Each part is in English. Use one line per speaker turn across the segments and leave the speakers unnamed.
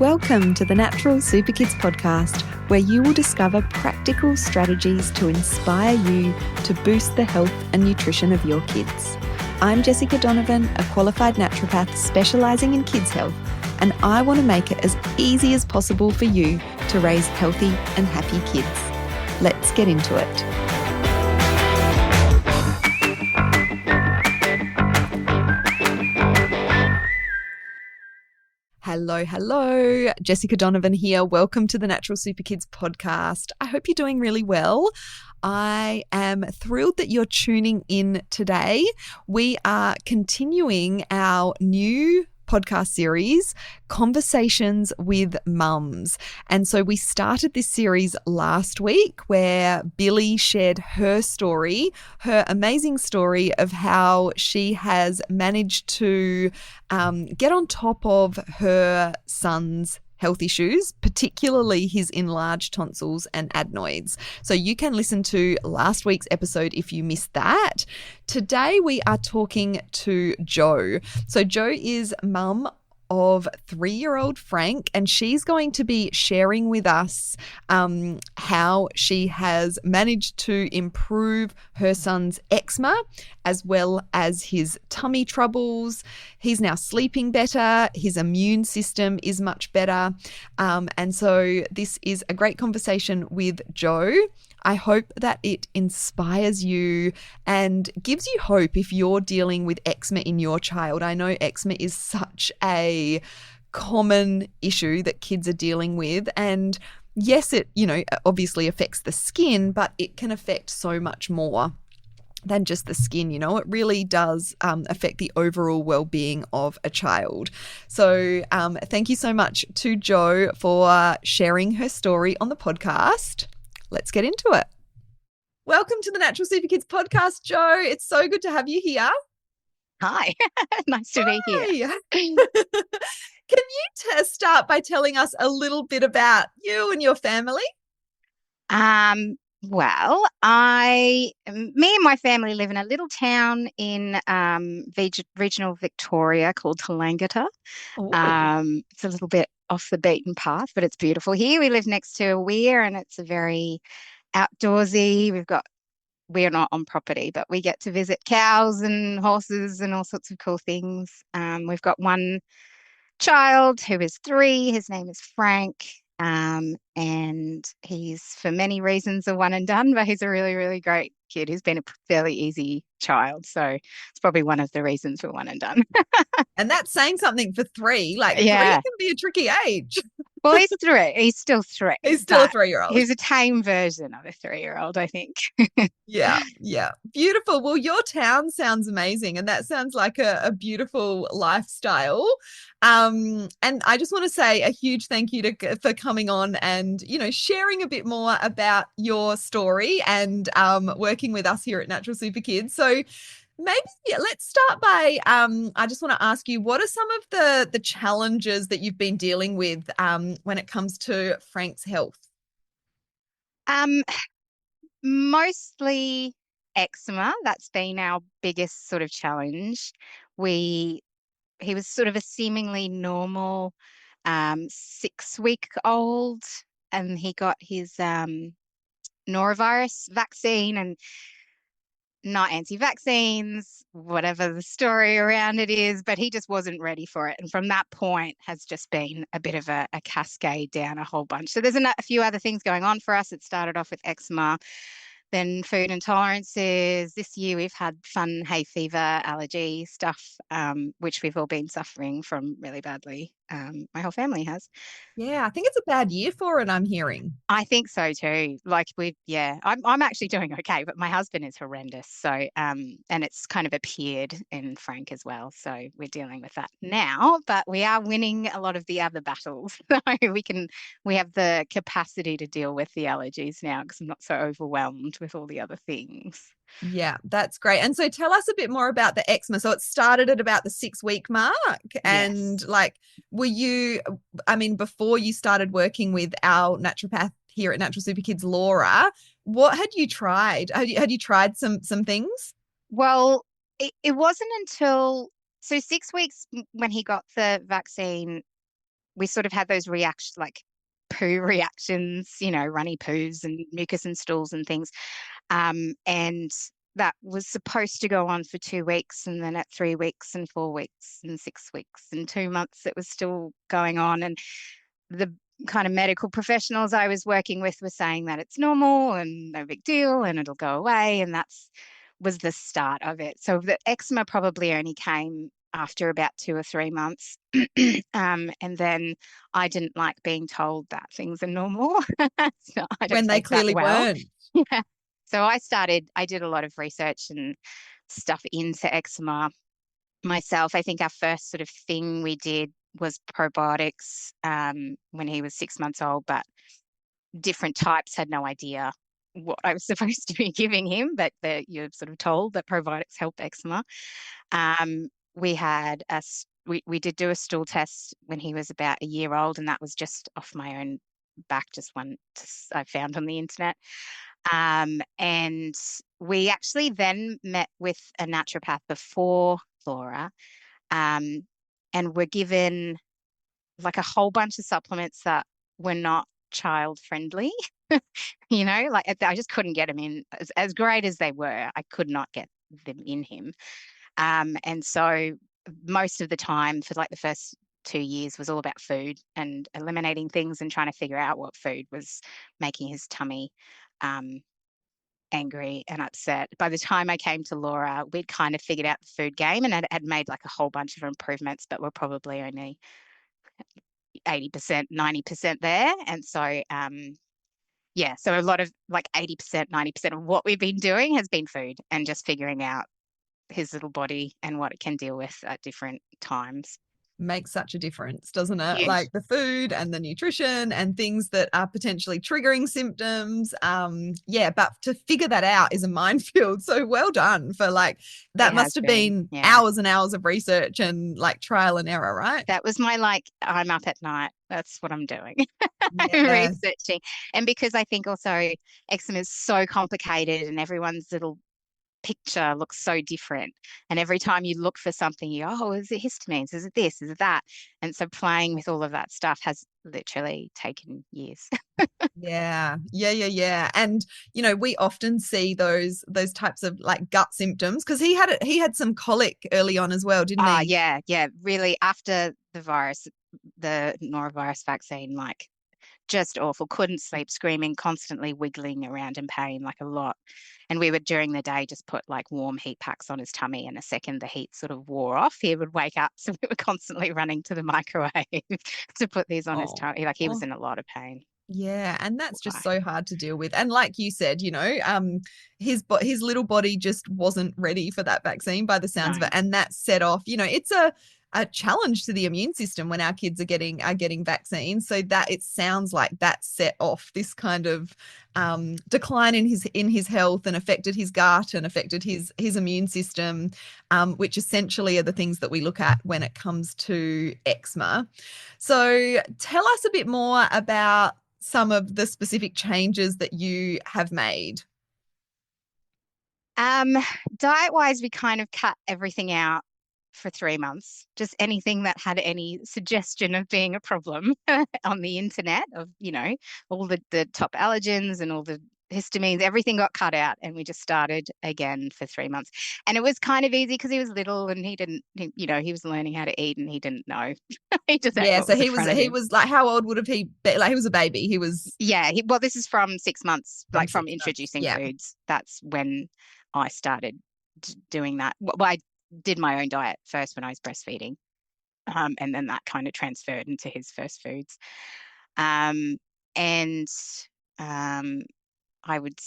Welcome to the Natural Super Kids podcast, where you will discover practical strategies to inspire you to boost the health and nutrition of your kids. I'm Jessica Donovan, a qualified naturopath specialising in kids' health, and I want to make it as easy as possible for you to raise healthy and happy kids. Let's get into it. Hello. Jessica Donovan here. Welcome to the Natural Super Kids podcast. I hope you're doing really well. I am thrilled that you're tuning in today. We are continuing our new podcast series, Conversations with Mums. And so we started this series last week where Billy shared her story, her amazing story of how she has managed to get on top of her son's health issues, particularly his enlarged tonsils and adenoids. So you can listen to last week's episode if you missed that. Today we are talking to Jo. So Jo is mum of 3-year-old Frank, and she's going to be sharing with us how she has managed to improve her son's eczema as well as his tummy troubles. He's now sleeping better. His immune system is much better. And so this is a great conversation with Jo. I hope that it inspires you and gives you hope if you're dealing with eczema in your child. I know eczema is such a common issue that kids are dealing with. And yes, it, obviously affects the skin, but it can affect so much more than just the skin. It really does affect the overall well-being of a child. So thank you so much to Jo for sharing her story on the podcast. Let's get into it. Welcome to the Natural Super Kids podcast, Jo. It's so good to have you here.
Hi, nice to be here.
Can you start by telling us a little bit about you and your family?
Well, me and my family live in a little town in regional Victoria called Tallangatta. It's a little bit off the beaten path, but it's beautiful here. We live next to a weir, and it's a very outdoorsy. We're not on property, but we get to visit cows and horses and all sorts of cool things. We've got one child who is 3. His name is Frank. And he's, for many reasons, a one and done, but he's a really, really great kid. He's been a fairly easy child. So it's probably one of the reasons for one and done.
And that's saying something for 3. Like,
yeah.
3 can be a tricky age.
Well, he's 3. He's still 3.
He's still a 3-year-old.
He's a tame version of a 3-year-old, I think.
Yeah. Beautiful. Well, your town sounds amazing, and that sounds like a beautiful lifestyle. And I just want to say a huge thank you for coming on and, sharing a bit more about your story and working with us here at Natural Super Kids. So maybe let's start by, I just want to ask you, what are some of the challenges that you've been dealing with when it comes to Frank's health?
Mostly eczema. That's been our biggest sort of challenge. He was sort of a seemingly normal 6-week-old, and he got his norovirus vaccine, and not anti-vaccines, whatever the story around it is, but he just wasn't ready for it. And from that point has just been a bit of a cascade down a whole bunch. So there's a few other things going on for us. It started off with eczema, then food intolerances. This year we've had fun hay fever, allergy stuff, which we've all been suffering from really badly. My whole family has.
Yeah, I think it's a bad year for it, I'm hearing.
I think so too. I'm actually doing okay, but my husband is horrendous. So, and it's kind of appeared in Frank as well. So we're dealing with that now, but we are winning a lot of the other battles. So we have the capacity to deal with the allergies now because I'm not so overwhelmed with all the other things.
Yeah, that's great. And so tell us a bit more about the eczema. So it started at about the 6-week mark. And were you, before you started working with our naturopath here at Natural Super Kids, Laura, what had you tried? Had you tried some things?
Well, it wasn't until, so 6 weeks when he got the vaccine, we sort of had those reactions, like poo reactions, runny poos and mucus and stools and things. And that was supposed to go on for 2 weeks, and then at 3 weeks and 4 weeks and 6 weeks and 2 months, it was still going on. And the kind of medical professionals I was working with were saying that it's normal and no big deal and it'll go away. And was the start of it. So the eczema probably only came after about 2 or 3 months. And then I didn't like being told that things are normal. So I don't
When they
take that
clearly
well.
weren't.
Yeah. So I did a lot of research and stuff into eczema myself. I think our first sort of thing we did was probiotics when he was 6 months old, but different types, had no idea what I was supposed to be giving him, but you're sort of told that probiotics help eczema. We had we did do a stool test when he was about a year old, and that was just off my own back, just one I found on the internet. And we actually then met with a naturopath before Laura, and were given like a whole bunch of supplements that were not child friendly. Like I just couldn't get them in. As great as they were, I could not get them in him. And so most of the time for like the first 2 years was all about food and eliminating things and trying to figure out what food was making his tummy angry and upset. By the time I came to Laura, we'd kind of figured out the food game and had made like a whole bunch of improvements, but we're probably only 80%, 90% there. And so, yeah, so a lot of like 80%, 90% of what we've been doing has been food and just figuring out his little body and what it can deal with at different times.
Makes such a difference, doesn't it?
Huge.
Like the food and the nutrition and things that are potentially triggering symptoms. Yeah, but to figure that out is a minefield. So well done for like
It
that must
has
have
been,
been
yeah.
hours and hours of research and like trial and error, right?
That was my like, I'm up at night. That's what I'm doing. I'm
Yeah.
researching. And because I think also eczema is so complicated and everyone's little picture looks so different. And every time you look for something, is it histamines? Is it this? Is it that? And so playing with all of that stuff has literally taken years.
Yeah. Yeah, yeah, yeah. And we often see those types of like gut symptoms because he had some colic early on as well, didn't he?
Yeah, yeah. Really, after the norovirus vaccine, like just awful. Couldn't sleep, screaming, constantly wiggling around in pain, like a lot. And we would during the day just put like warm heat packs on his tummy, and a second the heat sort of wore off, he would wake up. So we were constantly running to the microwave to put these on his
Oh.
tummy. Like he was in a lot of pain.
Yeah, and that's just
Why?
so hard to deal with. And like you said, his little body just wasn't ready for that vaccine by the sounds of
No.
it, and that set off. It's a challenge to the immune system when our kids are getting vaccines. So that it sounds like that set off this kind of decline in his health and affected his gut and affected his immune system, which essentially are the things that we look at when it comes to eczema. So tell us a bit more about some of the specific changes that you have made.
Um, Diet wise, we kind of cut everything out for 3 months. Just anything that had any suggestion of being a problem on the internet of, all the top allergens and all the histamines, everything got cut out and we just started again for 3 months. And it was kind of easy because he was little and he was learning how to eat and he didn't know. He just ate
Yeah,
what
so
was in
he was
front of
he
him.
was like, how old would have he been? Like he was a baby. He was
Yeah, well, this is from 6 months,
from
like from
6 months.
introducing
Yeah.
foods. That's when I started doing that. Well, I did my own diet first when I was breastfeeding, and then that kind of transferred into his first foods. Um, and um, I would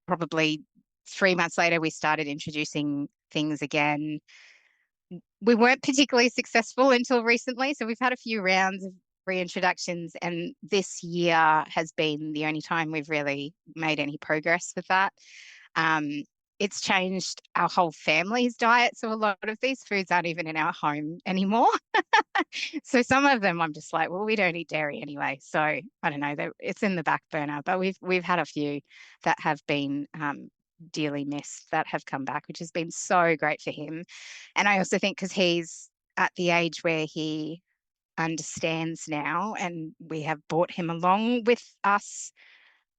probably 3 months later, we started introducing things again. We weren't particularly successful until recently. So we've had a few rounds of reintroductions, and this year has been the only time we've really made any progress with that. Um, it's changed our whole family's diet. So a lot of these foods aren't even in our home anymore. So some of them I'm just like, well, we don't eat dairy anyway. So I don't know, it's in the back burner, but we've had a few that have been dearly missed that have come back, which has been so great for him. And I also think because he's at the age where he understands now, and we have brought him along with us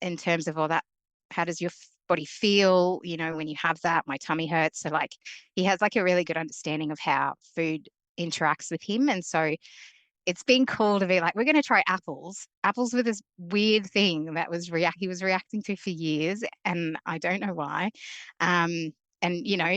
in terms of all that. How does your body feel, when you have that? My tummy hurts. So like he has like a really good understanding of how food interacts with him. And so it's been cool to be like, we're going to try apples. Apples were this weird thing that he was reacting to for years, and I don't know why. And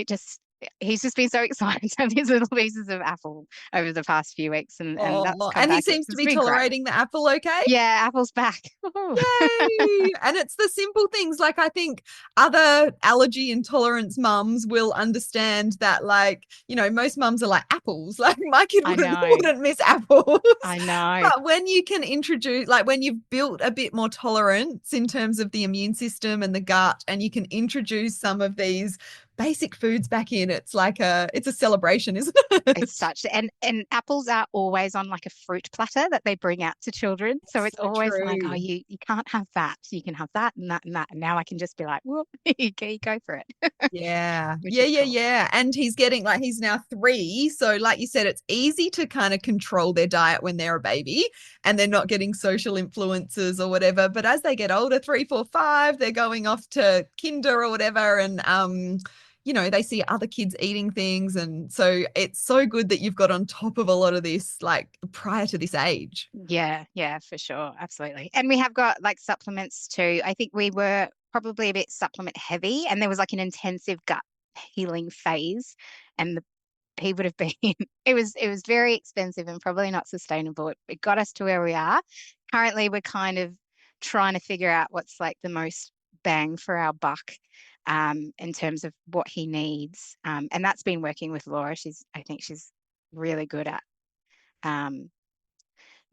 just he's just been so excited to have these little pieces of apple over the past few weeks, and that's
Oh,
come
and he
back.
seems to
It's
be
been great.
tolerating the apple okay?
Yeah, apple's back.
Yay! And it's the simple things. Like, I think other allergy intolerance mums will understand that, like, most mums are like apples. Like, my kid
I
wouldn't,
know.
wouldn't miss apples.
I know.
But when you can introduce, like, when you've built a bit more tolerance in terms of the immune system and the gut, and you can introduce some of these basic foods back in, it's a celebration, isn't
It's
it?
such, and apples are always on like a fruit platter that they bring out to children. So it's
So
always like, oh,
true.
you can't have that. You can have that and that and that. And now I can just be like, whoop, you go for it,
Yeah.
which
Yeah,
is
yeah,
cool.
yeah. And he's getting like he's now 3. So like you said, it's easy to kind of control their diet when they're a baby and they're not getting social influences or whatever. But as they get older, 3, 4, 5, they're going off to kinder or whatever. And they see other kids eating things. And so it's so good that you've got on top of a lot of this, like prior to this age.
Yeah, yeah, for sure. Absolutely. And we have got like supplements too. I think we were probably a bit supplement heavy, and there was like an intensive gut healing phase. And he would have been it was very expensive and probably not sustainable. It got us to where we are. Currently, we're kind of trying to figure out what's like the most bang for our buck, in terms of what he needs. And that's been working with Laura. I think she's really good at um,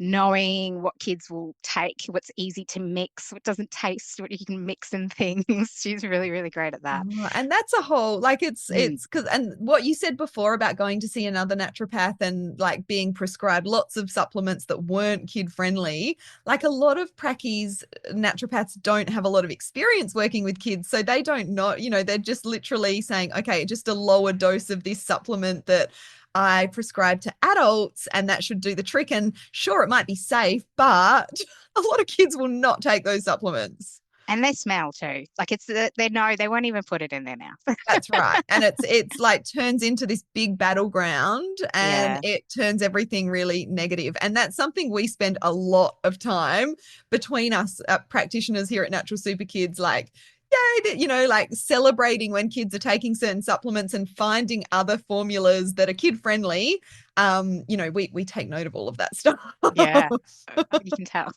knowing what kids will take, what's easy to mix, what doesn't taste, what you can mix in things. She's really, really great at that.
Oh, and that's a whole like
Mm.
it's because and what you said before about going to see another naturopath and like being prescribed lots of supplements that weren't kid friendly, like a lot of prackies naturopaths don't have a lot of experience working with kids, so they don't know, they're just literally saying, okay, just a lower dose of this supplement that I prescribe to adults and that should do the trick. And sure, it might be safe, but a lot of kids will not take those supplements.
And they smell too. Like they know they won't even put it in their mouth.
That's right. And it's like turns into this big battleground and
Yeah.
it turns everything really negative. And that's something we spend a lot of time between us practitioners here at Natural Super Kids, like, yay, like celebrating when kids are taking certain supplements and finding other formulas that are kid friendly. We take note of all of that stuff.
Yeah. You can tell.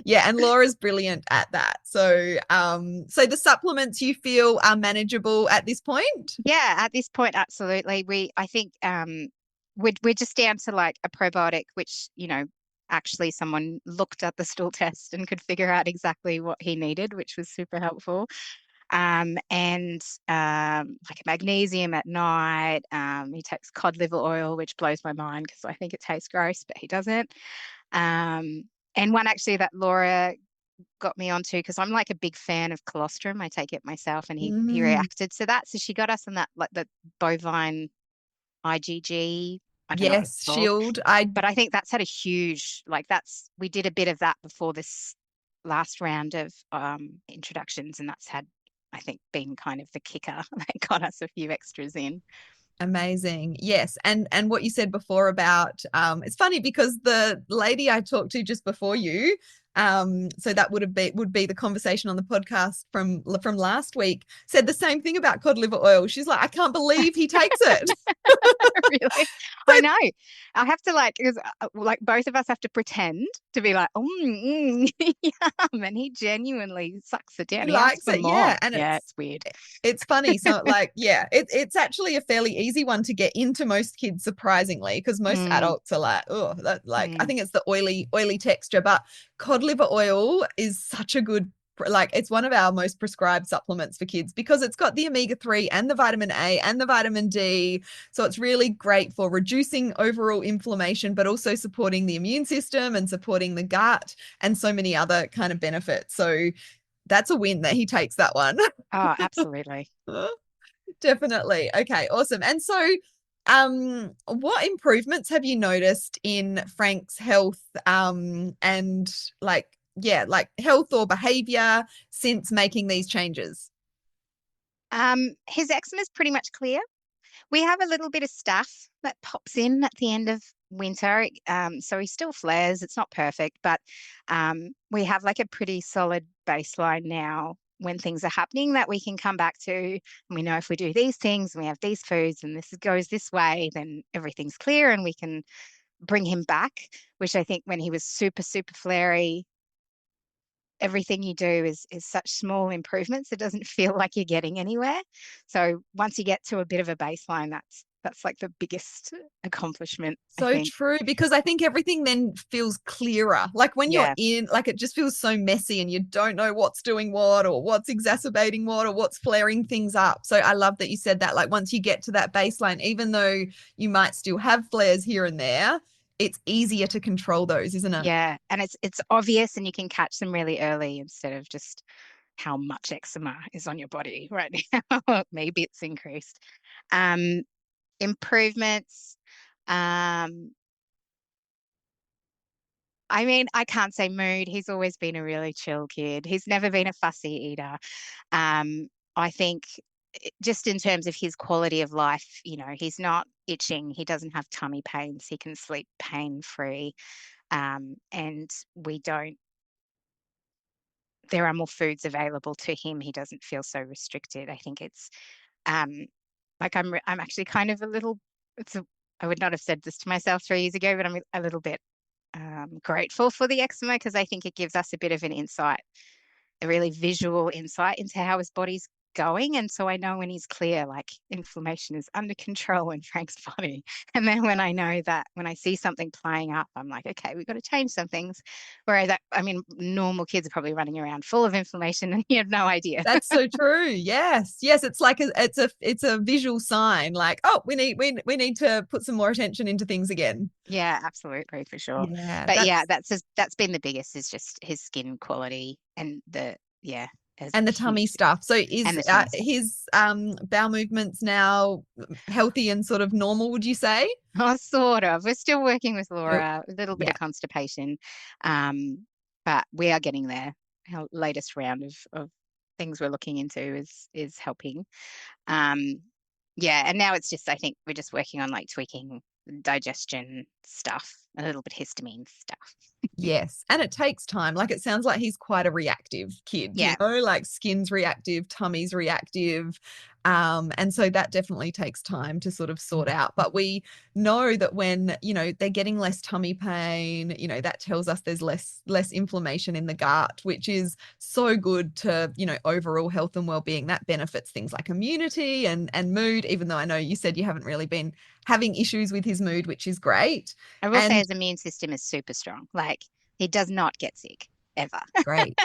Yeah, and Laura's brilliant at that. So the supplements you feel are manageable at this point?
Yeah, at this point, absolutely. I think we're just down to like a probiotic, which, actually someone looked at the stool test and could figure out exactly what he needed, which was super helpful. And like magnesium at night. He takes cod liver oil, which blows my mind because I think it tastes gross, but he doesn't. And one actually that Laura got me onto, because I'm like a big fan of colostrum. I take it myself, and he
Mm,
reacted to that. So she got us on that, like the bovine IgG. I don't know what it's
yes,
called,
Shield. I
but I think that's had a huge, like we did a bit of that before this last round of introductions, and that's had, I think, been kind of the kicker that got us a few extras in.
Amazing. Yes. And what you said before about it's funny because the lady I talked to just before you, so that would be the conversation on the podcast from last week, said the same thing about cod liver oil. She's like, I can't believe he takes it.
Really,
So
I know. I have to like, because like both of us have to pretend to be like, oh, yum, and he genuinely sucks it
he
down. He asks
likes
for
it.
more.
Yeah. And
Yeah, it's weird.
it's funny. So like, yeah, it's actually a fairly easy one to get into most kids, surprisingly, because most
Mm,
adults are like, oh, that like I
mm.
think it's the oily texture, but cod liver oil is such a good like it's one of our most prescribed supplements for kids because it's got the omega-3 and the vitamin A and the vitamin D. So it's really great for reducing overall inflammation, but also supporting the immune system and supporting the gut and so many other kind of benefits. So that's a win that he takes that one.
Oh, absolutely.
Definitely. Okay, awesome. And so What improvements have you noticed in Frank's health, and like, yeah, like health or behavior since making these changes?
His eczema is pretty much clear. We have a little bit of staph that pops in at the end of winter. So he still flares. It's not perfect, but we have like a pretty solid baseline now when things are happening that we can come back to. And we know if we do these things and we have these foods and this goes this way, then everything's clear and we can bring him back, which I think when he was super, super flary, everything you do is such small improvements. It doesn't feel like you're getting anywhere. So once you get to a bit of a baseline, that's like the biggest accomplishment, I
So
think.
true, because I think everything then feels clearer. Like when you're
Yeah.
in, like it just feels so messy and you don't know what's doing what or what's exacerbating what or what's flaring things up. So I love that you said that. Like once you get to that baseline, even though you might still have flares here and there, it's easier to control those, isn't it?
Yeah. And it's obvious and you can catch them really early instead of just how much eczema is on your body right now. Maybe it's increased. Um, Improvements. Um, I mean, I can't say mood. He's always been a really chill kid. He's never been a fussy eater. I think just in terms of his quality of life, he's not itching. He doesn't have tummy pains. He can sleep pain free. And there are more foods available to him. He doesn't feel so restricted. I think it's um, like I'm actually kind of a little, I would not have said this to myself 3 years ago, but I'm a little bit grateful for the eczema because I think it gives us a bit of an insight, a really visual insight into how his body's going. And so I know when he's clear, like inflammation is under control in Frank's body. And then when I know that, when I see something playing up, I'm like, okay, we've got to change some things. Whereas, I mean, normal kids are probably running around full of inflammation and you have no idea.
That's so true. Yes. Yes. It's like it's a visual sign like, oh, we need to put some more attention into things again.
Yeah, absolutely, for sure.
Yeah,
But yeah, that's been the biggest is just his skin quality as
and the tummy
huge
stuff. So
and
is
the tummy stuff.
his bowel movements now healthy and sort of normal, would you say?
Oh, sort of. We're still working with
Oh,
Laura, a little bit
yeah.
of constipation, but we are getting there. Our latest round of things we're looking into is helping. Um, yeah, and now it's just I think we're just working on like tweaking digestion stuff, a little bit histamine stuff.
Yes. And it takes time. Like it sounds like he's quite a reactive kid,
Yeah.
like skin's reactive, tummy's reactive. And so that definitely takes time to sort of sort out. But we know that when, they're getting less tummy pain, that tells us there's less inflammation in the gut, which is so good to, overall health and well-being. That benefits things like immunity and mood, even though I know you said you haven't really been having issues with his mood, which is great.
I will say
And
his immune system is super strong. Like he does not get sick ever,
great.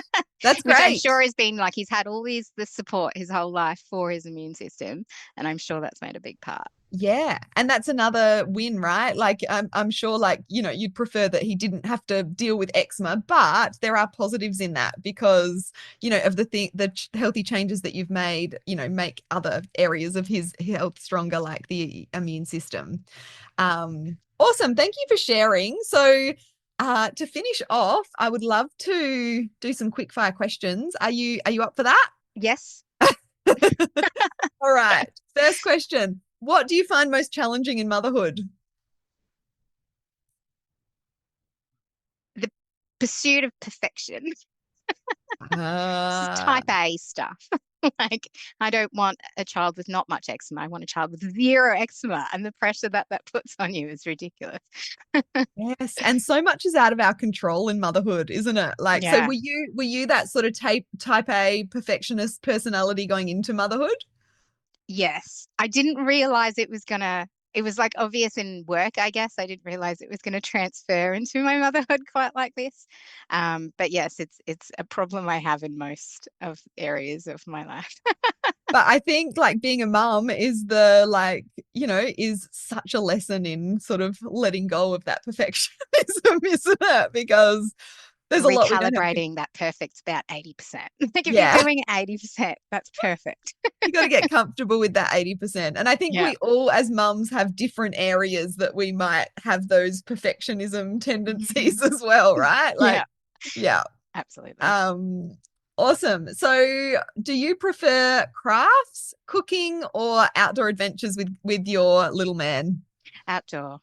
That's
which I'm
great.
sure has been like he's had all this support his whole life for his immune system, and I'm sure that's made a big part.
Yeah. And that's another win, right? Like, I'm sure, like, you'd prefer that he didn't have to deal with eczema, but there are positives in that because, of the healthy changes that you've made, make other areas of his health stronger, like the immune system. Awesome. Thank you for sharing. So, to finish off, I would love to do some quick fire questions. Are you up for that?
Yes,
All right. First question. What do you find most challenging in motherhood?
the pursuit of perfection. This is
Ah,
type A stuff. Like I don't want a child with not much eczema. I want a child with zero eczema, and the pressure that puts on you is ridiculous.
yes. And so much is out of our control in motherhood, isn't it? Like, so
Yeah.
were you that sort of type A perfectionist personality going into motherhood?
Yes. I didn't realize it was like obvious in work, I guess. I didn't realize it was gonna transfer into my motherhood quite like this. But yes, it's a problem I have in most of areas of my life.
But I think like being a mum is the like, is such a lesson in sort of letting go of that perfectionism, isn't it? Because There's a lot we don't have to.
Recalibrating that perfect's about 80%. Like if
Yeah.
you're doing 80%, that's perfect.
You got to get comfortable with that 80%. And I think we all, as mums, have different areas that we might have those perfectionism tendencies as well, right? Like, yeah.
Absolutely.
Awesome. So do you prefer crafts, cooking, or outdoor adventures with your little man?
Outdoor.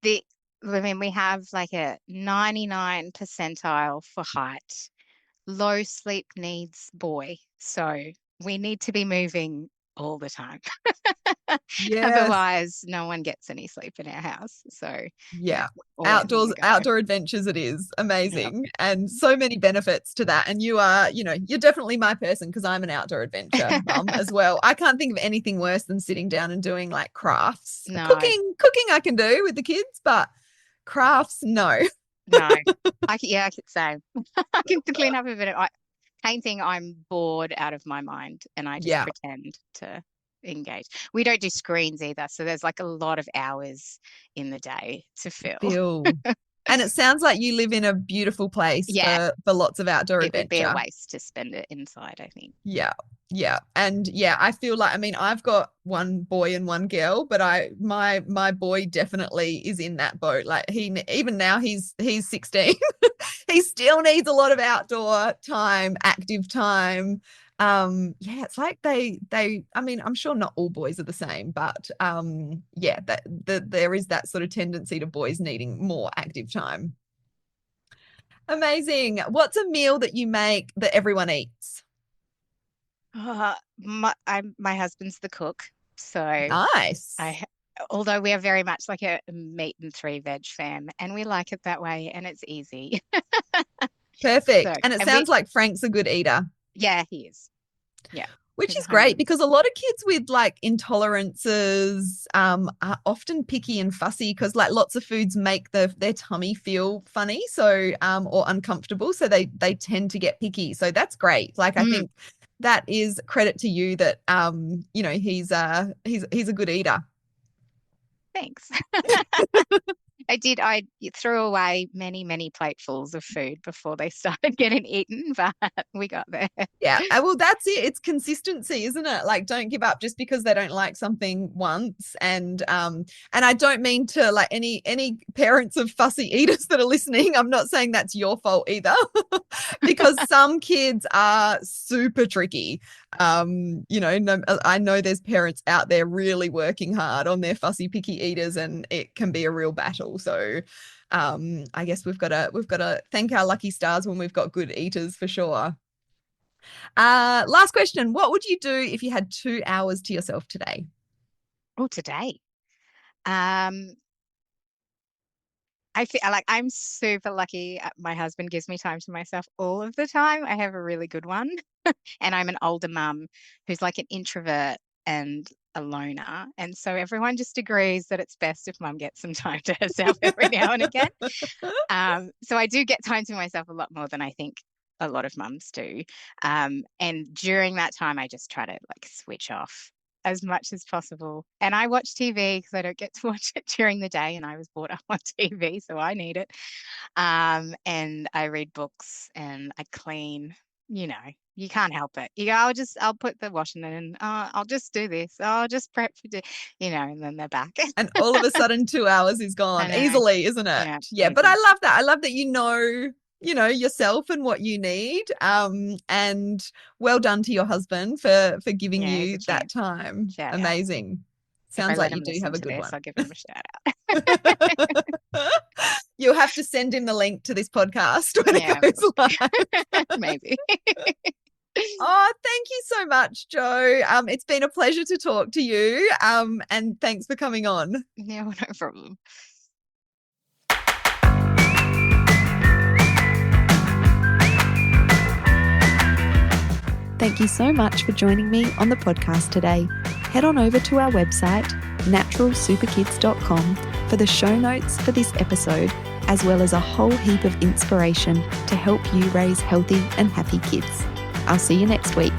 We have like a 99 percentile for height, low sleep needs boy. So we need to be moving all the time.
Yes.
Otherwise, no one gets any sleep in our house. So
yeah.
Outdoor
adventures it is. Amazing. And so many benefits to that. And you are, you're definitely my person because I'm an outdoor adventure mum as well. I can't think of anything worse than sitting down and doing like crafts.
No.
Cooking I can do with the kids, but crafts, no.
No. I could say I can clean up a bit of painting. I'm bored out of my mind and I just pretend to engage. We don't do screens either, so there's like a lot of hours in the day to fill.
And it sounds like you live in a beautiful place for lots of outdoor adventure.
It would be a waste to spend it inside, I think.
Yeah. And I feel like, I've got one boy and one girl, but my boy definitely is in that boat. Like even now he's 16. He still needs a lot of outdoor time, active time. It's like I'm sure not all boys are the same, but there is that sort of tendency to boys needing more active time. Amazing. What's a meal that you make that everyone eats?
My husband's the cook, so
nice.
Although we are very much like a meat and 3 veg fam, and we like it that way, and it's easy.
Perfect. And it sounds like Frank's a good eater.
Yeah, he is. Yeah.
Which is great because a lot of kids with like intolerances are often picky and fussy because like lots of foods make their tummy feel funny, so or uncomfortable, so they tend to get picky. So that's great. Like I think that is credit to you that he's a good eater.
Thanks. I threw away many platefuls of food before they started getting eaten, but we got there.
Yeah. Well, that's it. It's consistency, isn't it? Like, don't give up just because they don't like something once. And I don't mean to like any parents of fussy eaters that are listening. I'm not saying that's your fault either, because some kids are super tricky. I know there's parents out there really working hard on their fussy picky eaters, and it can be a real battle. So I guess we've got to thank our lucky stars when we've got good eaters for sure. Last question. What would you do if you had 2 hours to yourself today?
Oh, today. I feel like I'm super lucky. My husband gives me time to myself all of the time. I have a really good one. And I'm an older mum who's like an introvert and a loner. And so everyone just agrees that it's best if mum gets some time to herself every now and again. So I do get time to myself a lot more than I think a lot of mums do. And during that time, I just try to like switch off as much as possible. And I watch TV because I don't get to watch it during the day, and I was brought up on TV, so I need it. And I read books and I clean. You can't help it. You go, I'll put the washing in. I'll just do this. I'll just prep for and then they're back.
And all of a sudden 2 hours is gone easily, isn't it? Yeah. But I love that. I love that yourself and what you need. And well done to your husband for giving you that time.
Shout
Amazing.
Out.
Sounds like you do have a good one.
I'll give him a shout out.
You'll have to send him the link to this podcast when it goes live.
Maybe.
Oh, thank you so much, Jo. It's been a pleasure to talk to you. And thanks for coming on.
Yeah, no problem.
Thank you so much for joining me on the podcast today. Head on over to our website, naturalsuperkids.com, for the show notes for this episode, as well as a whole heap of inspiration to help you raise healthy and happy kids. I'll see you next week.